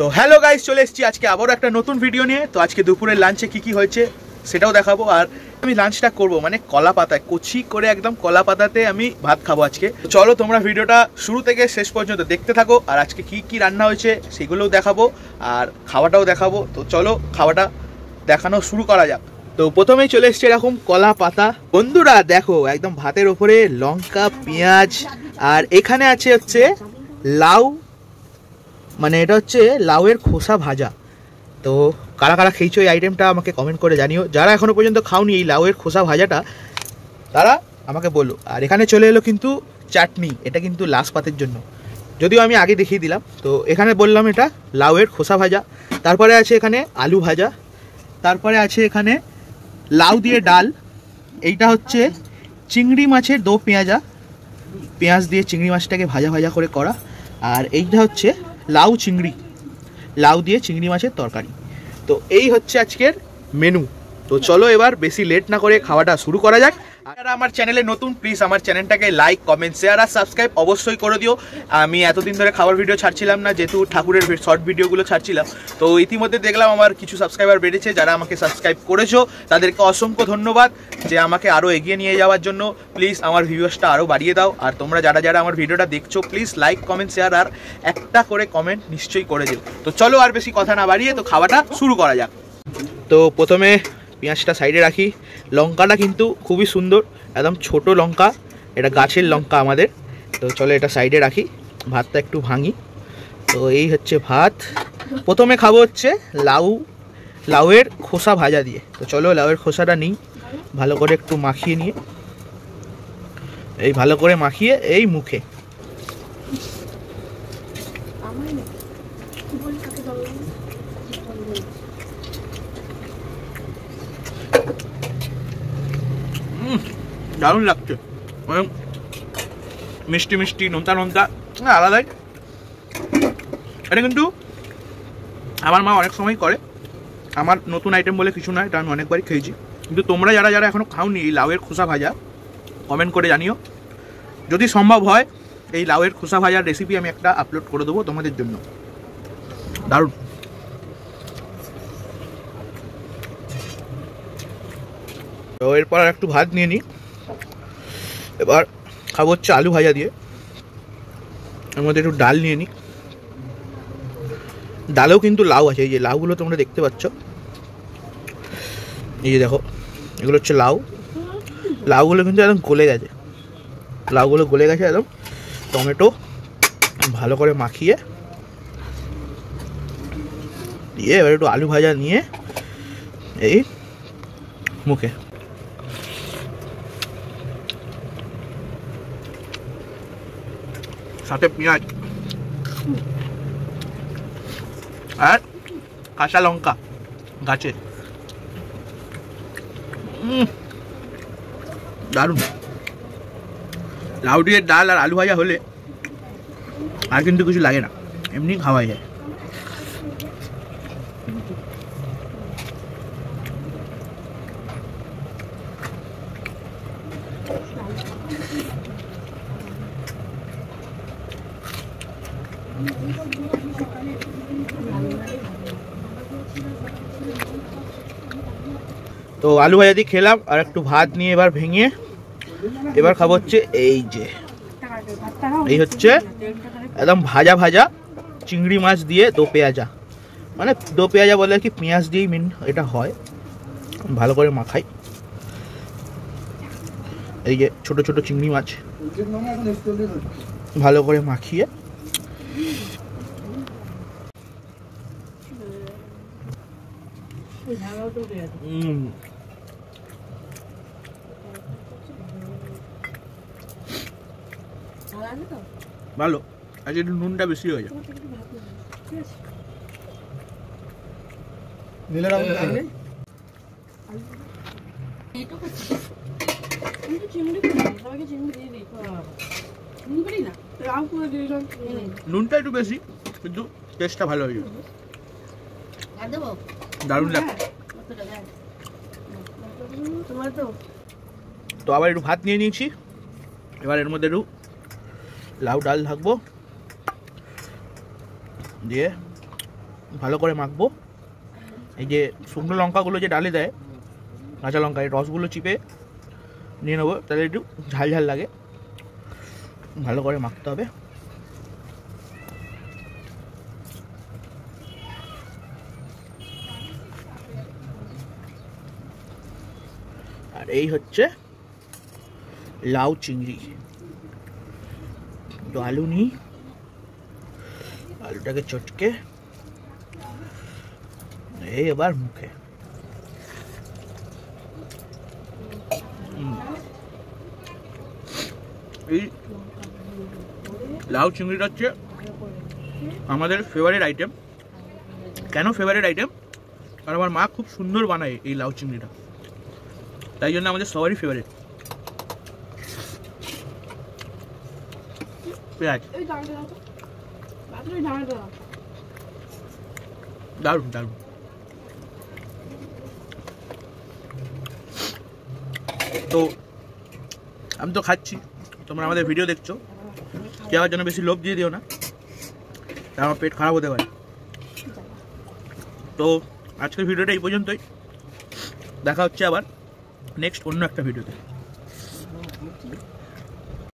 তো hello guys, চলে এসেছি আজকে আবারও একটা নতুন ভিডিও নিয়ে। তো আজকে দুপুরের লাঞ্চে কি কি হয়েছে সেটাও দেখাবো। আর আমি লাঞ্চটা করব মানে কলা পাতায়, কচি করে একদম কলা পাতাতে আমি ভাত খাবো আজকে। চলো তোমরা ভিডিওটা শুরু থেকে শেষ পর্যন্ত দেখতে থাকো। আর আজকে কি কি রান্না হয়েছে সেগুলোও দেখাবো আর খাওয়াটাও দেখাবো। তো চলো খাওয়াটা দেখানো শুরু করা যাক। তো প্রথমেই চলে এসছে এরকম কলা পাতা। বন্ধুরা দেখো, একদম ভাতের ওপরে লঙ্কা, পেঁয়াজ, আর এখানে আছে হচ্ছে লাউ, মানে এটা হচ্ছে লাউয়ের খোসা ভাজা। তো কারা কারা খেয়েছো এই আইটেমটা আমাকে কমেন্ট করে জানিও। যারা এখনো পর্যন্ত খাওনি এই লাউয়ের খোসা ভাজাটা তারা আমাকে বলো। আর এখানে চলে এলো কিন্তু চাটনি, এটা কিন্তু লাশ পাতের জন্য, যদিও আমি আগে দেখিয়ে দিলাম। তো এখানে বললাম এটা লাউয়ের খোসা ভাজা। তারপরে আছে এখানে আলু ভাজা, তারপরে আছে এখানে লাউ দিয়ে ডাল, এইটা হচ্ছে চিংড়ি মাছের দো পেঁয়াজা, পেঁয়াজ দিয়ে চিংড়ি মাছটাকে ভাজা ভাজা করে করা। আর এইটা হচ্ছে লাউ চিংড়ি, লাউ দিয়ে চিংড়ি মাছের তরকারি। তো এই হচ্ছে আজকের মেনু। তো চলো এবার বেশি লেট না করে খাওয়াটা শুরু করা যাক। আর আমার চ্যানেলে নতুন, প্লিজ আমার চ্যানেলটাকে লাইক, কমেন্ট, শেয়ার আর সাবস্ক্রাইব অবশ্যই করে দিও। আমি এতদিন ধরে খাবার ভিডিও ছাড়ছিলাম না, যেহেতু ঠাকুরের শর্ট ভিডিওগুলো ছাড়ছিলাম। তো ইতিমধ্যে দেখলাম আমার কিছু সাবস্ক্রাইবার বেড়েছে। যারা আমাকে সাবস্ক্রাইব করেছো তাদেরকে অসংখ্য ধন্যবাদ, যে আমাকে আরও এগিয়ে নিয়ে যাওয়ার জন্য। প্লিজ আমার ভিউয়ার্সটা আরও বাড়িয়ে দাও। আর তোমরা যারা যারা আমার ভিডিওটা দেখছো প্লিজ লাইক, কমেন্ট, শেয়ার আর একটা করে কমেন্ট নিশ্চয়ই করে দিও। তো চলো আর বেশি কথা না বাড়িয়ে তো খাওয়াটা শুরু করা যাক। তো প্রথমে পেঁয়াজটা সাইডে রাখি। লঙ্কাটা কিন্তু খুবই সুন্দর, একদম ছোট লঙ্কা, এটা গাছের লঙ্কা আমাদের। তো চলো এটা সাইডে রাখি, ভাতটা একটু ভাঙি। তো এই হচ্ছে ভাত। প্রথমে খাবো হচ্ছে লাউয়ের খোসা ভাজা দিয়ে। তো চলো লাউয়ের খোসাটা নিই, ভালো করে একটু মাখিয়ে নিয়ে, এই ভালো করে মাখিয়ে এই মুখে। দারুণ লাগছে, মিষ্টি মিষ্টি, নোনতা নোনতা, আলাদাই। এটা কিন্তু আমার মা অনেক সময় করে, আমার নতুন আইটেম বলে কিছু নয়, এটা আমি অনেকবারই খেয়েছি। কিন্তু তোমরা যারা যারা এখনও খাওনি এই লাউয়ের খোসা ভাজা কমেন্ট করে জানিও। যদি সম্ভব হয় এই লাউয়ের খোসা ভাজার রেসিপি আমি একটা আপলোড করে দেবো তোমাদের জন্য। দারুণ। তো এরপর আর একটু ভাত নিয়ে নিই। এবার খাবো হচ্ছে আলু ভাজা দিয়ে, এর মধ্যে একটু ডাল নিয়ে নিই। ডালেও কিন্তু লাউ আছে, এই যে লাউগুলো তোমরা দেখতে পাচ্ছ, এই যে দেখো, এগুলো হচ্ছে লাউ। লাউগুলো কিন্তু একদম গলে গেছে, লাউগুলো গলে গেছে একদম। টমেটো ভালো করে মাখিয়ে দিয়ে এবার একটু আলু ভাজা নিয়ে এই মুখে। সাথে পেঁয়াজ আর কাঁচা লঙ্কা গাছে, দারুণ। লাউ দিয়ে ডাল আর আলু ভাজা হলে আর কিন্তু কিছু লাগে না, এমনি খাওয়া যায়। তো আলু ভাজা দিয়ে খেলাম, আর একটু ভাত নিয়ে এবার ভেঙে এবার খাবো হচ্ছে এই যে, এই হচ্ছে একদম ভাজা ভাজা চিংড়ি মাছ দিয়ে দো পেঁয়াজা, মানে দো পেঁয়াজা বলে কি পেঁয়াজ দিয়েই মেন এটা হয়। ভালো করে মাখাই, এই যে ছোট ছোট চিংড়ি মাছ ভালো করে মাখিয়ে ভালো। আজ একটু নুনটা বেশি হয়ে যায়। নুনটা একটু বেশি, কিন্তু টেস্টটা ভালো হয়ে যাবে, দারুণ লাগে। তো আবার একটু ভাত নিয়ে নিয়েছি, এবার এর মধ্যে একটু লাউ ডাল থাকবো দিয়ে ভালো করে মাখবো। এই যে শুকনো লঙ্কাগুলো যে ডালে দেয়, কাঁচা লঙ্কা, এই রসগুলো চিপে নিয়ে নেবো, তাহলে একটু ঝাল ঝাল লাগে। ভালো করে মাখতে হবে। আর এই হচ্ছে লাউ চিংড়ি। তো আলু নিই, আলুটাকে চটকে এই এবার মুখে। এই লাউ চিংড়িটা হচ্ছে আমাদের ফেভারিট আইটেম। কেন ফেভারিট আইটেম? কারণ আমার মা খুব সুন্দর বানায় এই লাউ চিংড়িটা, তাই জন্য আমাদের সবারই ফেভারিট। পেঁয়াজ দারুণ দারুণ। তো আমি তো খাচ্ছি, তোমরা আমাদের ভিডিও দেখছো, খাওয়ার জন্য বেশি লোভ দিয়ে দিও না, তার আমার পেট খারাপ হতে পারে। তো আজকের ভিডিওটা এই পর্যন্তই, দেখা হচ্ছে আবার নেক্সট অন্য একটা ভিডিওতে।